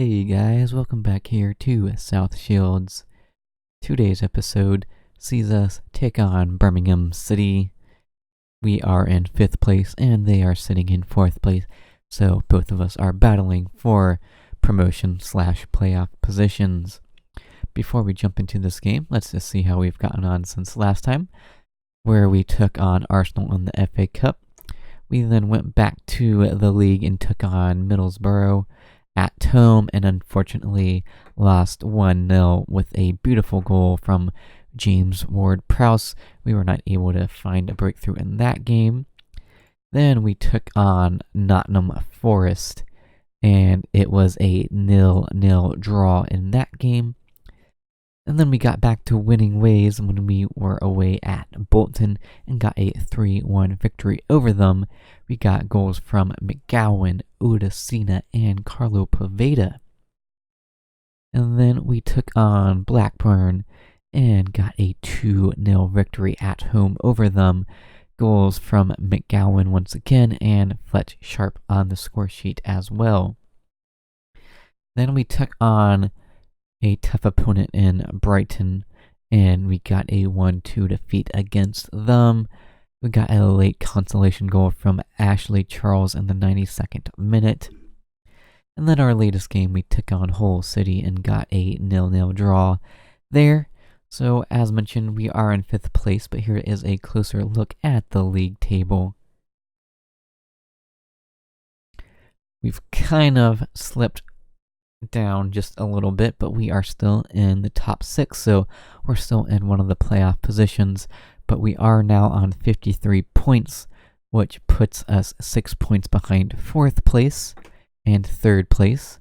Hey guys, welcome back here to South Shields. Today's episode sees us take on Birmingham City. We are in 5th place and they are sitting in 4th place, so both of us are battling for promotion/playoff positions. Before we jump into this game, let's just see how we've gotten on since last time, where we took on Arsenal in the FA Cup. We then went back to the league and took on Middlesbrough at home and unfortunately lost 1-0 with a beautiful goal from James Ward-Prowse. We were not able to find a breakthrough in that game. Then we took on Nottingham Forest and it was a 0-0 draw in that game. And then we got back to winning ways when we were away at Bolton and got a 3-1 victory over them. We got goals from McGowan, Udacina, and Carlo Poveda. And then we took on Blackburn and got a 2-0 victory at home over them. Goals from McGowan once again and Fletch Sharp on the score sheet as well. Then we took on a tough opponent in Brighton, and we got a 1-2 defeat against them. We got a late consolation goal from Ashley Charles in the 92nd minute. And then our latest game, we took on Hull City and got a 0-0 draw there. So as mentioned, we are in 5th place, but here is a closer look at the league table. We've kind of slipped down just a little bit, but we are still in the top 6, so we're still in one of the playoff positions. But we are now on 53 points, which puts us 6 points behind 4th place and 3rd place,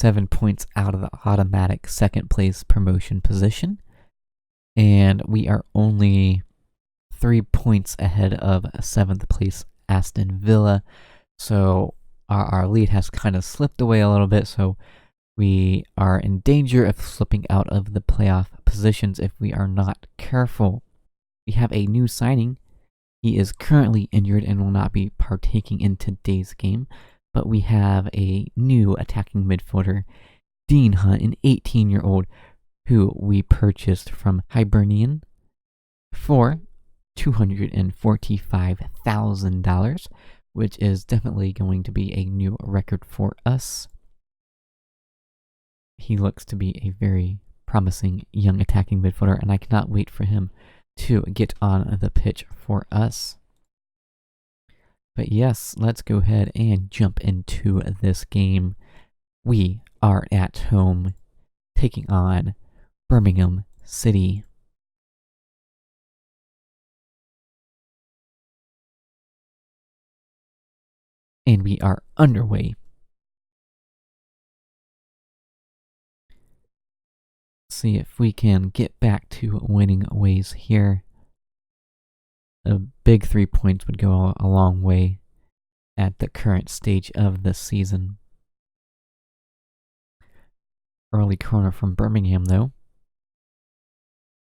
7 points out of the automatic 2nd place promotion position, and we are only 3 points ahead of 7th place Aston Villa. So our lead has kind of slipped away a little bit, so we are in danger of slipping out of the playoff positions if we are not careful. We have a new signing. He is currently injured and will not be partaking in today's game, but we have a new attacking midfielder, Dean Hunt, an 18-year-old who we purchased from Hibernian for $245,000. Which is definitely going to be a new record for us. He looks to be a very promising young attacking midfielder, and I cannot wait for him to get on the pitch for us. But yes, let's go ahead and jump into this game. We are at home taking on Birmingham City. And we are underway. Let's see if we can get back to winning ways here. A big 3 points would go a long way at the current stage of the season. Early corner from Birmingham, though.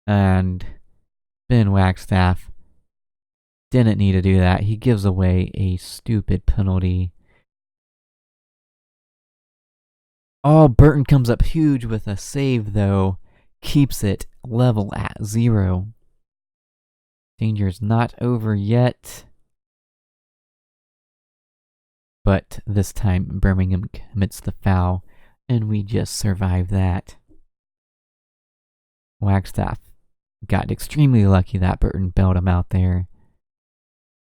And Ben Wagstaff didn't need to do that. He gives away a stupid penalty. Oh, Burton comes up huge with a save, though. Keeps it level at 0. Danger's not over yet. But this time, Birmingham commits the foul, and we just survive that. Wagstaff got extremely lucky that Burton bailed him out there.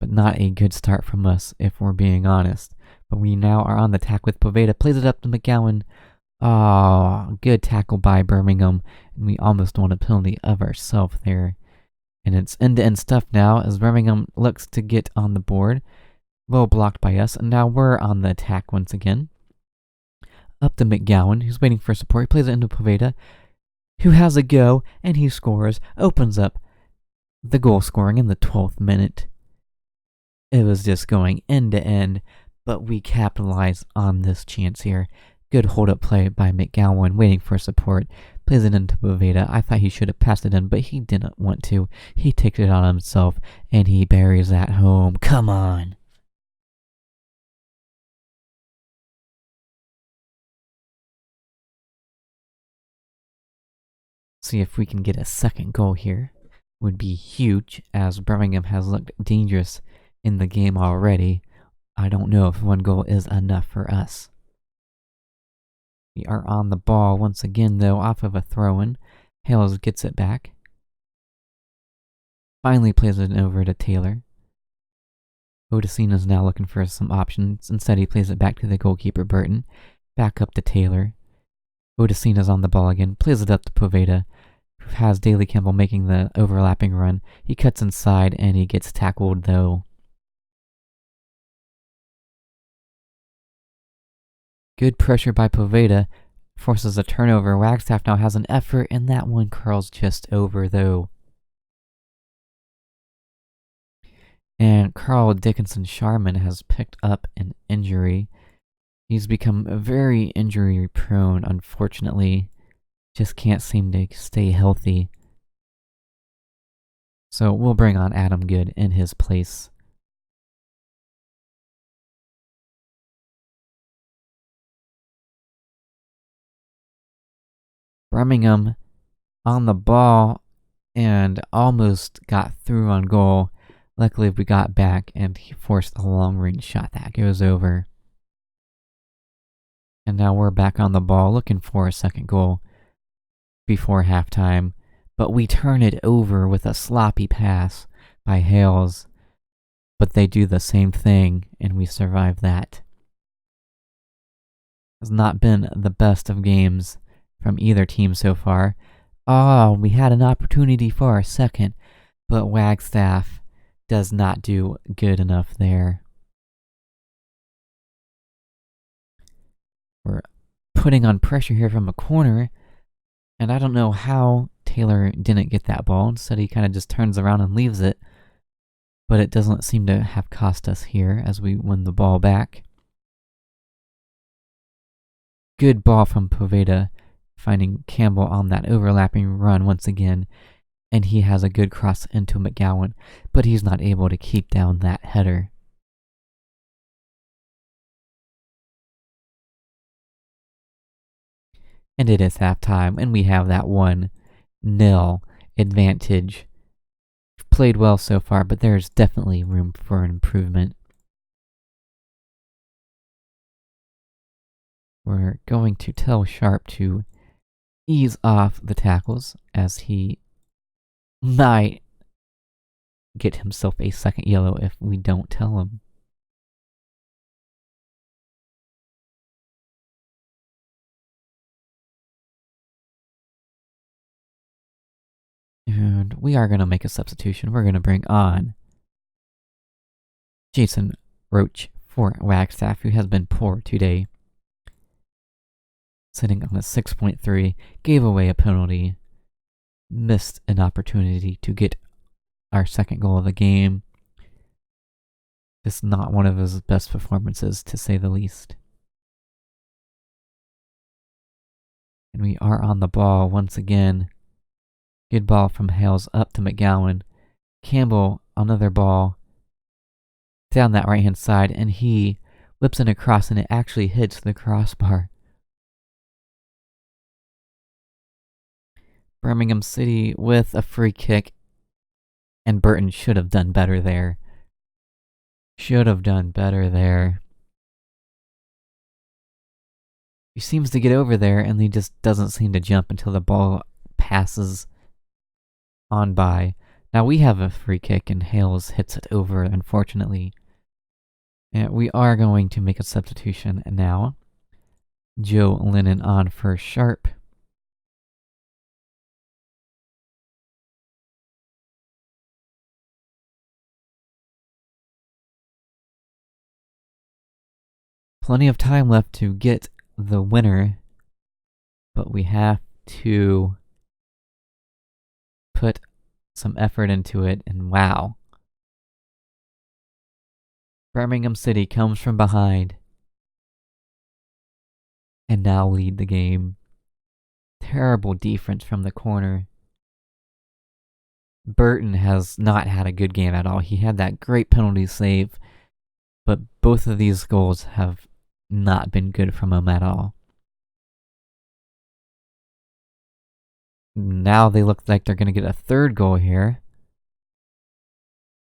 But not a good start from us, if we're being honest. But we now are on the attack with Poveda. Plays it up to McGowan. Oh, good tackle by Birmingham. And we almost won a penalty of ourselves there. And it's end-to-end stuff now as Birmingham looks to get on the board. Well blocked by us. And now we're on the attack once again. Up to McGowan, who's waiting for support. He plays it into Poveda, who has a go, and he scores. Opens up the goal scoring in the 12th minute. It was just going end to end, but we capitalized on this chance here. Good hold-up play by McGowan, waiting for support. Plays it into Poveda. I thought he should have passed it in, but he didn't want to. He takes it on himself, and he buries that home. Come on. See if we can get a second goal here. Would be huge, as Birmingham has looked dangerous in the game already. I don't know if 1 goal is enough for us. We are on the ball once again, though, off of a throw-in. Hales gets it back. Finally plays it over to Taylor. Odesina is now looking for some options. Instead, he plays it back to the goalkeeper, Burton. Back up to Taylor. Odesina's on the ball again. Plays it up to Poveda, who has Daly Campbell making the overlapping run. He cuts inside, and he gets tackled, though. Good pressure by Poveda. Forces a turnover. Wagstaff now has an effort, and that one curls just over, though. And Carl Dickinson Sharman has picked up an injury. He's become very injury prone, unfortunately. Just can't seem to stay healthy. So we'll bring on Adam Good in his place. Birmingham on the ball and almost got through on goal. Luckily, we got back, and he forced a long-range shot that goes over. And now we're back on the ball, looking for a second goal before halftime. But we turn it over with a sloppy pass by Hales. But they do the same thing, and we survive that. Has not been the best of games from either team so far. Oh, we had an opportunity for our second, but Wagstaff does not do good enough there. We're putting on pressure here from a corner, and I don't know how Taylor didn't get that ball. Instead, he kind of just turns around and leaves it, but it doesn't seem to have cost us here as we win the ball back. Good ball from Poveda, finding Campbell on that overlapping run once again, and he has a good cross into McGowan, but he's not able to keep down that header. And it is halftime, and we have that 1-0 advantage. We've played well so far, but there's definitely room for an improvement. We're going to tell Sharp to ease off the tackles, as he might get himself a second yellow if we don't tell him. And we are going to make a substitution. We're going to bring on Jason Roach for Wagstaff, who has been poor today. Sitting on a 6.3, gave away a penalty, missed an opportunity to get our second goal of the game. Just not one of his best performances, to say the least. And we are on the ball once again. Good ball from Hales up to McGowan. Campbell, another ball down that right-hand side, and he whips it across, and it actually hits the crossbar. Birmingham City with a free kick, and Burton should have done better there. He seems to get over there, and he just doesn't seem to jump until the ball passes on by. Now we have a free kick, and Hales hits it over, unfortunately. And we are going to make a substitution now. Joe Lennon on for Sharp. Plenty of time left to get the winner, but we have to put some effort into it, and wow. Birmingham City comes from behind and now lead the game. Terrible defense from the corner. Burton has not had a good game at all. He had that great penalty save, but both of these goals have not been good from him at all. Now they look like they're going to get a third goal here.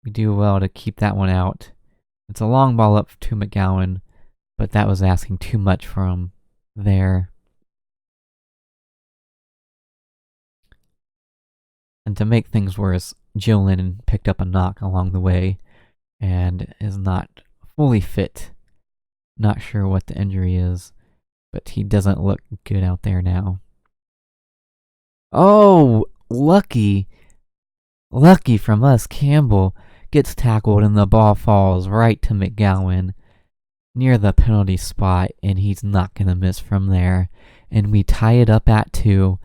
We do well to keep that one out. It's a long ball up to McGowan, but that was asking too much from there. And to make things worse, Joe Lennon picked up a knock along the way and is not fully fit. Not sure what the injury is, but he doesn't look good out there now. Oh, lucky from us. Campbell gets tackled and the ball falls right to McGowan near the penalty spot, and he's not going to miss from there. And we tie it up at 2,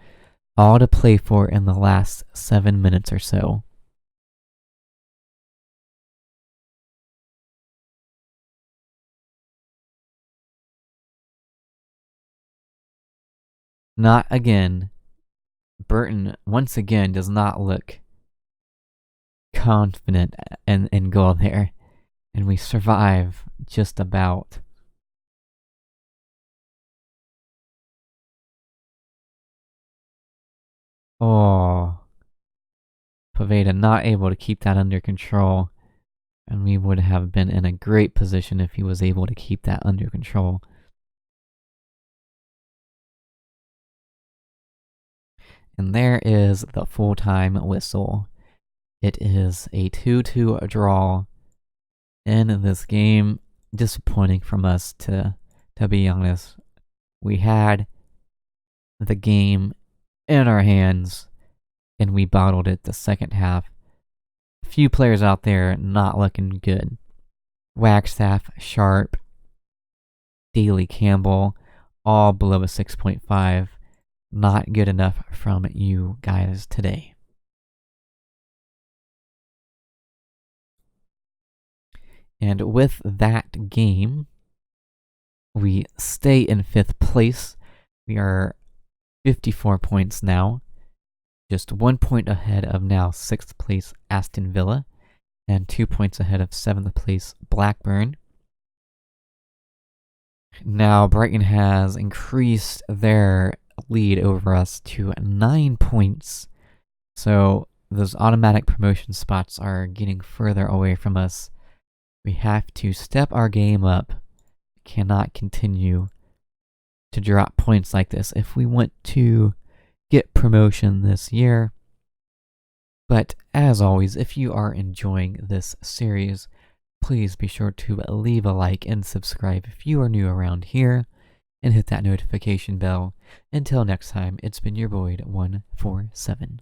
all to play for in the last 7 minutes or so. Not again. Burton, once again, does not look confident in goal there. And we survive just about. Oh. Poveda not able to keep that under control. And we would have been in a great position if he was able to keep that under control. And there is the full-time whistle. It is a 2-2 draw in this game. Disappointing from us, to be honest. We had the game in our hands, and we bottled it the second half. A few players out there not looking good. Wagstaff, Sharp, Daly Campbell, all below a 6.5. Not good enough from you guys today. And with that game, we stay in 5th place. We are 54 points now. Just 1 point ahead of now 6th place Aston Villa, and 2 points ahead of 7th place Blackburn. Now Brighton has increased their lead over us to 9 points. So those automatic promotion spots are getting further away from us. We have to step our game up. Cannot continue to drop points like this if we want to get promotion this year. But as always, if you are enjoying this series, please be sure to leave a like and subscribe if you are new around here, and hit that notification bell. Until next time, it's been your Boyd147.